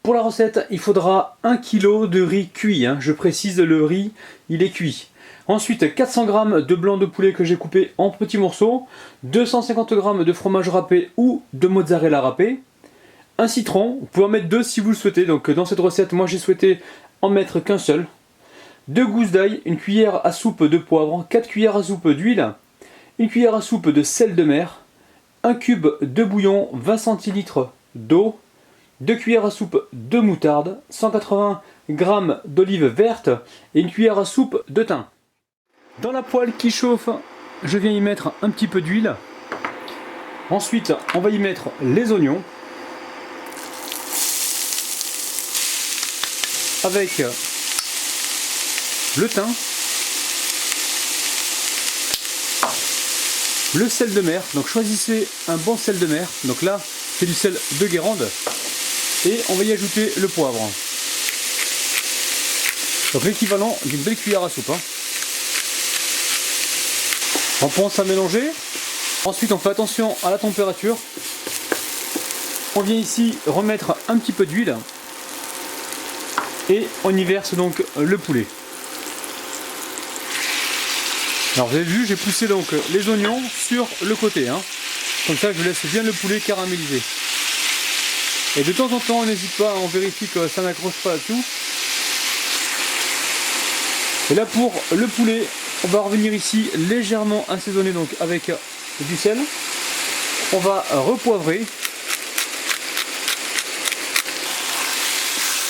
pour la recette, il faudra 1 kg de riz cuit, hein. Je précise, le riz, il est cuit. Ensuite, 400 g de blanc de poulet que j'ai coupé en petits morceaux, 250 g de fromage râpé ou de mozzarella râpé, un citron, vous pouvez en mettre 2 si vous le souhaitez, donc dans cette recette, moi j'ai souhaité en mettre qu'un seul, 2 gousses d'ail, une cuillère à soupe de poivre, 4 cuillères à soupe d'huile, une cuillère à soupe de sel de mer, un cube de bouillon, 20 centilitres d'eau, 2 cuillères à soupe de moutarde, 180 g d'olive verte et une cuillère à soupe de thym. Dans la poêle qui chauffe, je viens y mettre un petit peu d'huile. Ensuite, on va y mettre les oignons avec le thym, le sel de mer. Donc choisissez un bon sel de mer. Donc là, c'est du sel de Guérande. Et on va y ajouter le poivre. Donc l'équivalent d'une belle cuillère à soupe, hein. On pense à mélanger. Ensuite on fait attention à la température. On vient ici remettre un petit peu d'huile. Et on y verse donc le poulet. Alors vous avez vu, j'ai poussé donc les oignons sur le côté, hein. Comme ça je laisse bien le poulet caraméliser. Et de temps en temps, on n'hésite pas, on vérifie que ça n'accroche pas à tout. Et là pour le poulet, on va revenir ici légèrement assaisonner donc avec du sel. On va repoivrer.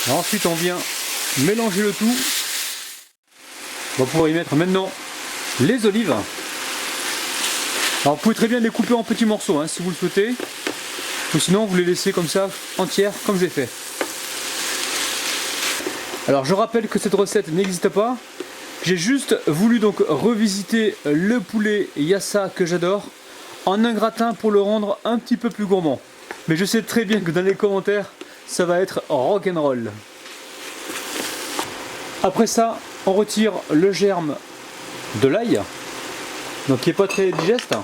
Alors ensuite on vient mélanger le tout. On va pouvoir y mettre maintenant les olives. Alors vous pouvez très bien les couper en petits morceaux, hein, si vous le souhaitez. Ou sinon vous les laissez comme ça, entières, comme j'ai fait. Alors je rappelle que cette recette n'existe pas. J'ai juste voulu donc revisiter le poulet Yassa que j'adore en un gratin pour le rendre un petit peu plus gourmand. Mais je sais très bien que dans les commentaires, ça va être rock'n'roll. Après ça, on retire le germe de l'ail, donc qui n'est pas très digeste.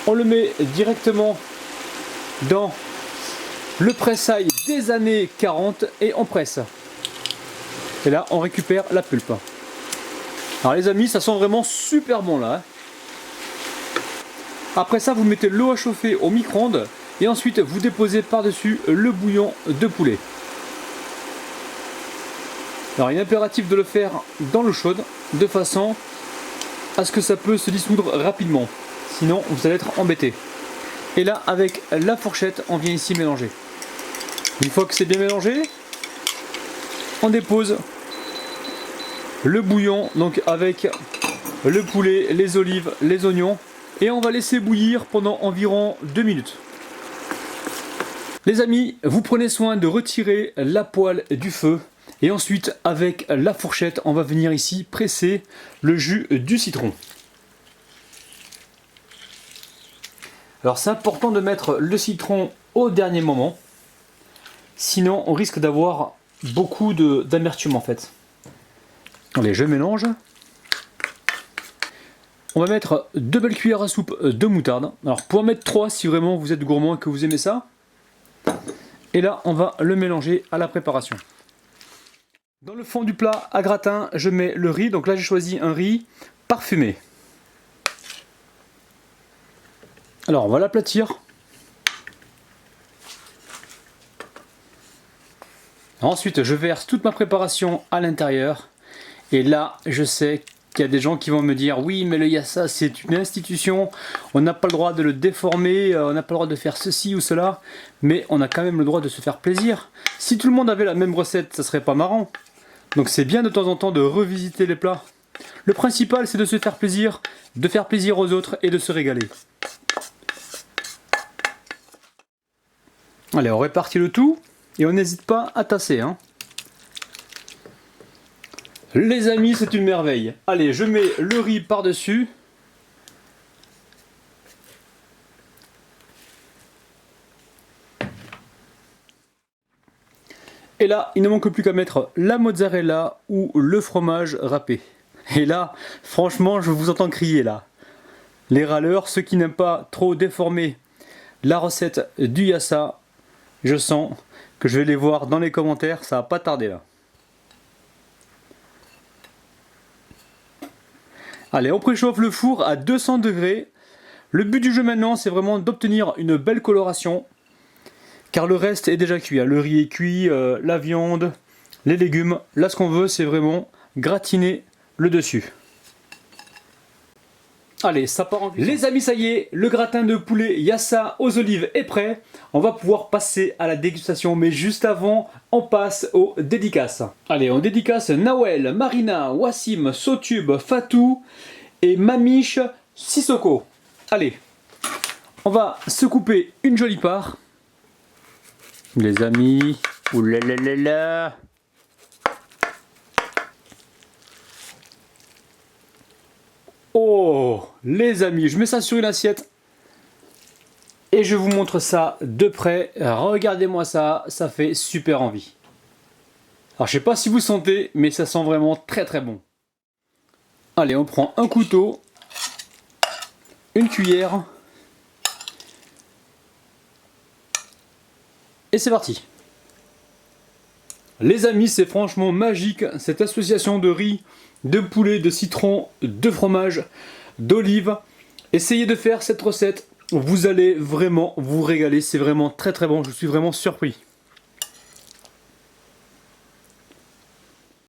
On le met directement dans le presse-ail des années 40 et on presse. Et là, on récupère la pulpe. Alors les amis, ça sent vraiment super bon là, hein. Après ça, vous mettez l'eau à chauffer au micro-ondes et ensuite vous déposez par-dessus le bouillon de poulet. Alors il est impératif de le faire dans l'eau chaude de façon à ce que ça peut se dissoudre rapidement. Sinon, vous allez être embêté. Et là, avec la fourchette, on vient ici mélanger. Une fois que c'est bien mélangé, on dépose le bouillon, donc avec le poulet, les olives, les oignons, et on va laisser bouillir pendant environ 2 minutes. Les amis, vous prenez soin de retirer la poêle du feu, et ensuite, avec la fourchette, on va venir ici presser le jus du citron. Alors c'est important de mettre le citron au dernier moment, sinon on risque d'avoir beaucoup d'amertume en fait. Allez, je mélange. On va mettre 2 belles cuillères à soupe de moutarde. Alors pour en mettre 3 si vraiment vous êtes gourmand et que vous aimez ça. Et là on va le mélanger à la préparation. Dans le fond du plat à gratin, je mets le riz. Donc là j'ai choisi un riz parfumé. Alors on va l'aplatir. Ensuite je verse toute ma préparation à l'intérieur. Et là je sais qu'il y a des gens qui vont me dire oui mais le Yassa c'est une institution, on n'a pas le droit de le déformer, on n'a pas le droit de faire ceci ou cela, mais on a quand même le droit de se faire plaisir. Si tout le monde avait la même recette, ça serait pas marrant. Donc c'est bien de temps en temps de revisiter les plats. Le principal c'est de se faire plaisir, de faire plaisir aux autres et de se régaler. Allez, on répartit le tout et on n'hésite pas à tasser, hein. Les amis, c'est une merveille. Allez, je mets le riz par-dessus. Et là, il ne manque plus qu'à mettre la mozzarella ou le fromage râpé. Et là, franchement, je vous entends crier là. Les râleurs, ceux qui n'aiment pas trop déformer la recette du Yassa, Je sens que je vais les voir dans les commentaires, ça va pas tarder là. Allez, on préchauffe le four à 200 degrés. Le but du jeu maintenant, c'est vraiment d'obtenir une belle coloration. Car le reste est déjà cuit. Le riz est cuit, la viande, les légumes. Là, ce qu'on veut, c'est vraiment gratiner le dessus. Allez, ça part en cuisson. Les amis, ça y est, le gratin de poulet Yassa aux olives est prêt. On va pouvoir passer à la dégustation, mais juste avant, on passe aux dédicaces. Allez, on dédicace Nawel, Marina, Wassim, Sotube, Fatou et Mamiche Sissoko. Allez, on va se couper une jolie part. Les amis, oulalalala. Oh, les amis, je mets ça sur une assiette et je vous montre ça de près. Regardez-moi ça, ça fait super envie. Alors, je sais pas si vous sentez, mais ça sent vraiment très très bon. Allez, on prend un couteau, une cuillère et c'est parti. Les amis, c'est franchement magique cette association de riz, de poulet, de citron, de fromage, d'olive. Essayez de faire cette recette, vous allez vraiment vous régaler, c'est vraiment très très bon, je suis vraiment surpris.